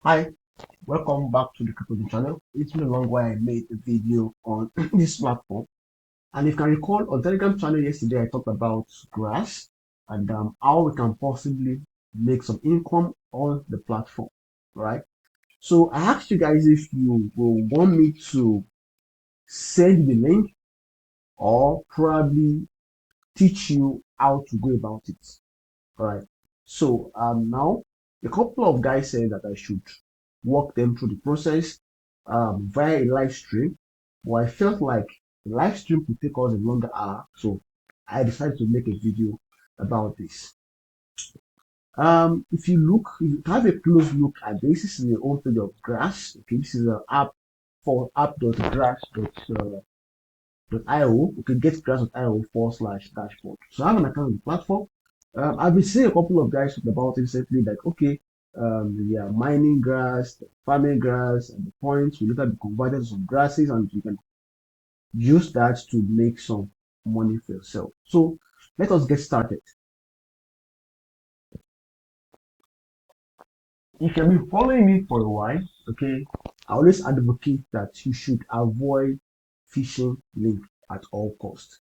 Hi, welcome back to the Kucoin channel. It's been a long while I made a video on this platform. And if you can recall, on Telegram channel yesterday, I talked about Grass and how we can possibly make some income on the platform, right? So I asked you guys if you will want me to send the link or probably teach you how to go about it, all right? So now a couple of guys said that I should walk them through the process via a live stream. But I felt like the live stream could take us a longer hour, so I decided to make a video about this. If you have a close look at this is the homepage of Grass. Okay, this is an app for app.grass.io. Okay, getgrass.io /dashboard. So I have an account on the platform. I've been seeing a couple of guys talking about it recently, like, okay, yeah, mining grass, farming grass, and the points will later be converted to some grasses, and you can use that to make some money for yourself. So let us get started. If you've been following me for a while, okay, I always advocate that you should avoid phishing link at all costs.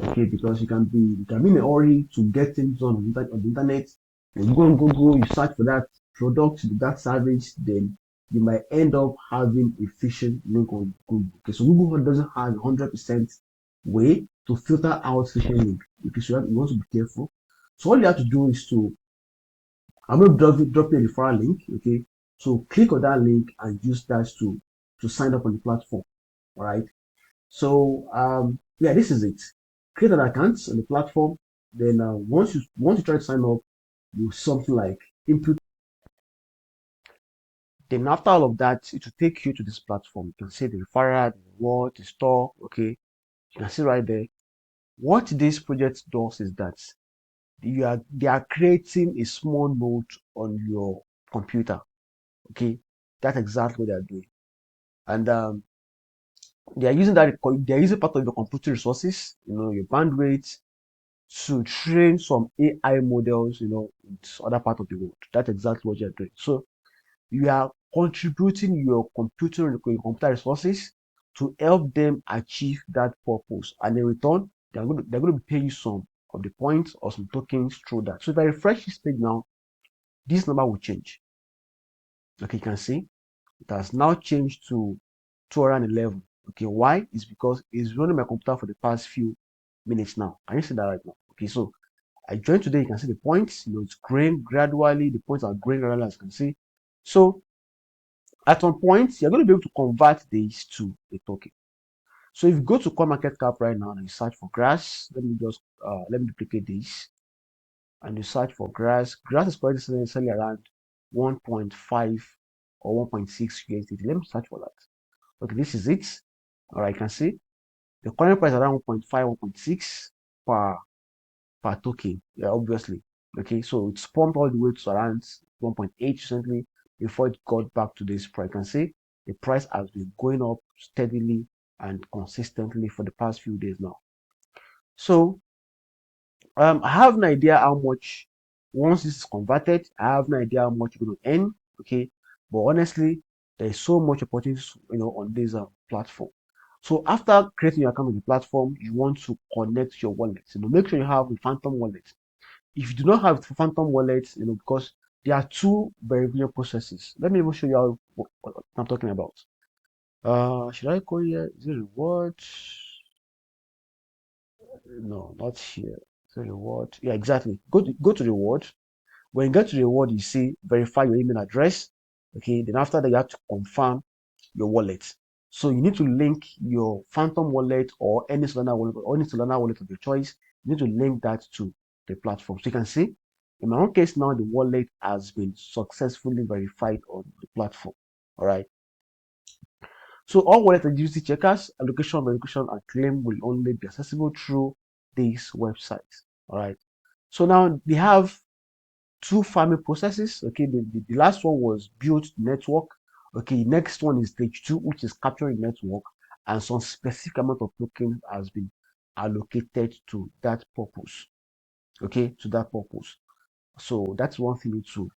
Okay, because you can be in a hurry to get things done on the internet, and you go on Google, you search for that product, that service, then you might end up having a phishing link on Google. Okay, so Google doesn't have 100% way to filter out phishing link. Okay, so you want to be careful. So all you have to do is I'm going to drop you a referral link. Okay, so click on that link and use that to sign up on the platform. All right. So yeah, this is it. Create an account on the platform. Then once you try to sign up, you something like input. Then after all of that, it will take you to this platform. You can see the referral, the reward, the store. Okay, you can see right there. What this project does is that they are creating a small node on your computer. Okay, that's exactly what they are doing, and they are using part of your computer resources, your bandwidth, to train some AI models, in other part of the world. That's exactly what you're doing. So you are contributing your computer resources to help them achieve that purpose. And in return, they're going to be paying you some of the points or some tokens through that. So if I refresh this page now, this number will change. Okay, you can see it has now changed to 211. Okay, why? It's because it's running my computer for the past few minutes now. Can you see that right now? Okay, so I joined today. You can see the points. It's growing gradually. The points are growing gradually, as you can see. So at some point, you're going to be able to convert this to a token. So if you go to CoinMarketCap right now and you search for Grass, let me duplicate this, and you search for Grass. Grass is currently selling around 1.5 or 1.6 USDT. Let me search for that. Okay, this is it. All right, you can see the current price around 1.5, 1.6 per token. Yeah, obviously. Okay, so it's pumped all the way to around 1.8 recently before it got back to this price. You can see the price has been going up steadily and consistently for the past few days now. So I have no idea how much once this is converted, I have no idea how much you're going to earn. Okay, but honestly, there is so much opportunities, on this platform. So after creating your account on the platform, you want to connect your wallet. Make sure you have a Phantom wallet. If you do not have Phantom wallet, because there are two verification processes. Let me even show you what I'm talking about. Should I go here? Is it reward? No, not here. Is it reward? Yeah, exactly. Go to reward. When you get to the reward, you see verify your email address. Okay, then after that, you have to confirm your wallet. So you need to link your Phantom wallet or any Solana wallet of your choice. You need to link that to the platform. So you can see, in my own case now, the wallet has been successfully verified on the platform. All right. So all wallet eligibility checkers, allocation, verification, and claim will only be accessible through this website. All right. So now they have two farming processes. Okay, the last one was build network. Okay, next one is stage two, which is capturing network, and some specific amount of tokens has been allocated to that purpose. Okay, to that purpose. So that's one thing to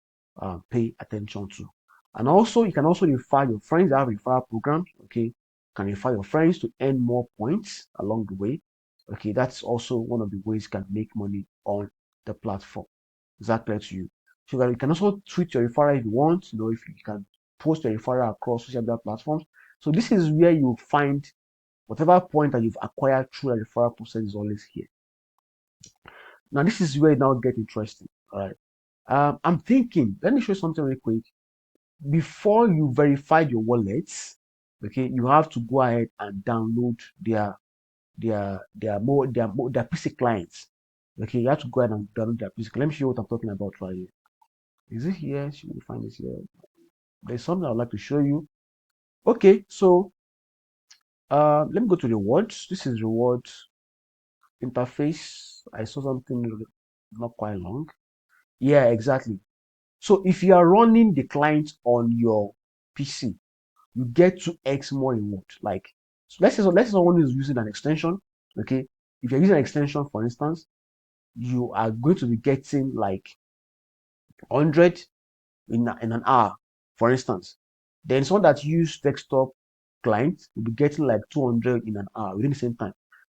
pay attention to. And also, you can also refer your friends that have referral programs. Okay, you can refer your friends to earn more points along the way. Okay, that's also one of the ways you can make money on the platform. Is that clear to you? So you can also tweet your referral if you want. If you can post your referral across social media platforms. So this is where you find whatever point that you've acquired through a referral process is always here. Now this is where it now get interesting. All right. I'm thinking. Let me show you something really quick. Before you verify your wallets, okay, you have to go ahead and download their PC clients. Okay, you have to go ahead and download their PC. Let me show you what I'm talking about right here. Is it here? Should we find this here? There's something I'd like to show you. Okay, so let me go to rewards. This is rewards interface. I saw something not quite long. Yeah, exactly. So if you are running the client on your PC, you get 2x more reward. Like, so let's say someone is using an extension. Okay, if you're using an extension, for instance, you are going to be getting like 100 in an hour, for instance. Then someone that use desktop client will be getting like 200 in an hour within the same time.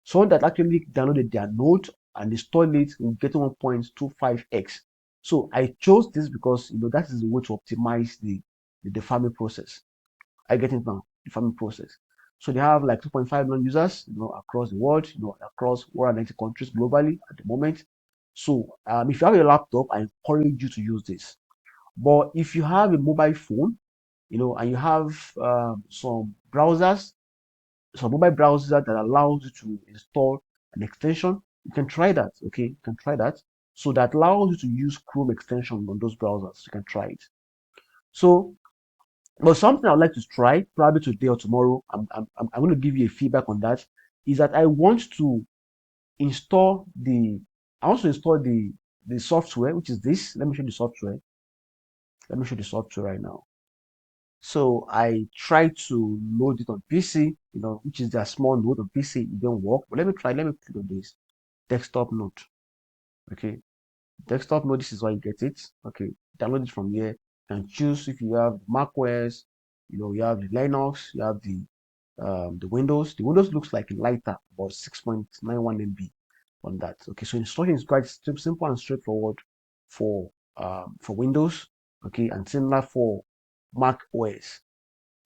Someone that actually downloaded their node and installed it will get 1.25x. So I chose this because that is the way to optimize the farming process. I get it now, the farming process. So they have like 2.5 million users, across the world, across 190 countries globally at the moment. So if you have a laptop, I encourage you to use this. But if you have a mobile phone, and you have some mobile browsers that allows you to install an extension, you can try that. Okay, you can try that. So that allows you to use Chrome extension on those browsers. You can try it. So, but something I'd like to try probably today or tomorrow. I'm going to give you a feedback on that. Is that I want to install the software, which is this. Let me show you the software. Let me show you the software right now. So I tried to load it on PC, which is their small node on PC. It didn't work. But let me click on this desktop node. Okay, desktop node. This is why you get it. Okay, download it from here and choose if you have Mac OS. You have the Linux. You have the Windows. The Windows looks like lighter, about 6.91 MB on that. Okay, so installation is quite simple and straightforward for Windows. Okay, and similar for Mac OS.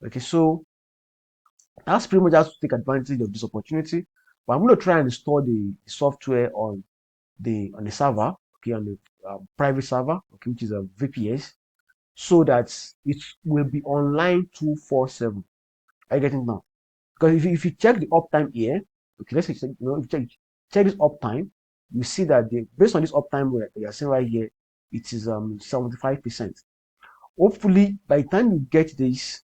Okay, so that's pretty much how to take advantage of this opportunity. But I'm going to try and install the software on the server, okay, on the private server, okay, which is a VPS, so that it will be online 247. Are you getting now? Because if you check the uptime here, okay, let's say if you check this uptime, you see that based on this uptime that you are seeing right here, it is 75%. Hopefully, by the time you get this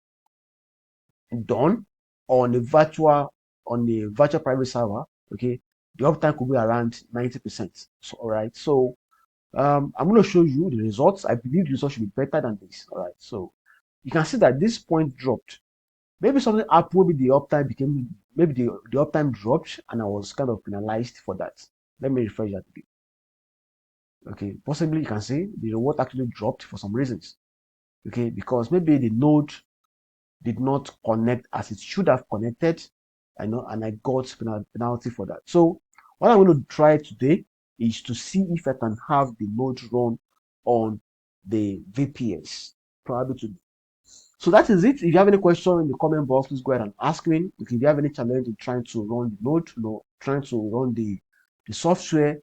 done on a virtual private server, okay, the uptime could be around 90%. So all right, so I'm going to show you the results. I believe the results should be better than this. All right, so you can see that this point dropped. Maybe something happened. Maybe the uptime dropped, and I was kind of penalized for that. Let me refresh that again. Okay, possibly you can see the reward actually dropped for some reasons. Okay, because maybe the node did not connect as it should have connected. And I got penalty for that. So what I'm going to try today is to see if I can have the node run on the VPS probably today. So that is it. If you have any question in the comment box, please go ahead and ask me. If you have any challenge in trying to run the node, trying to run the software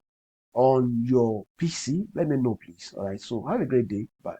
on your PC, let me know, please. All right. So have a great day. Bye.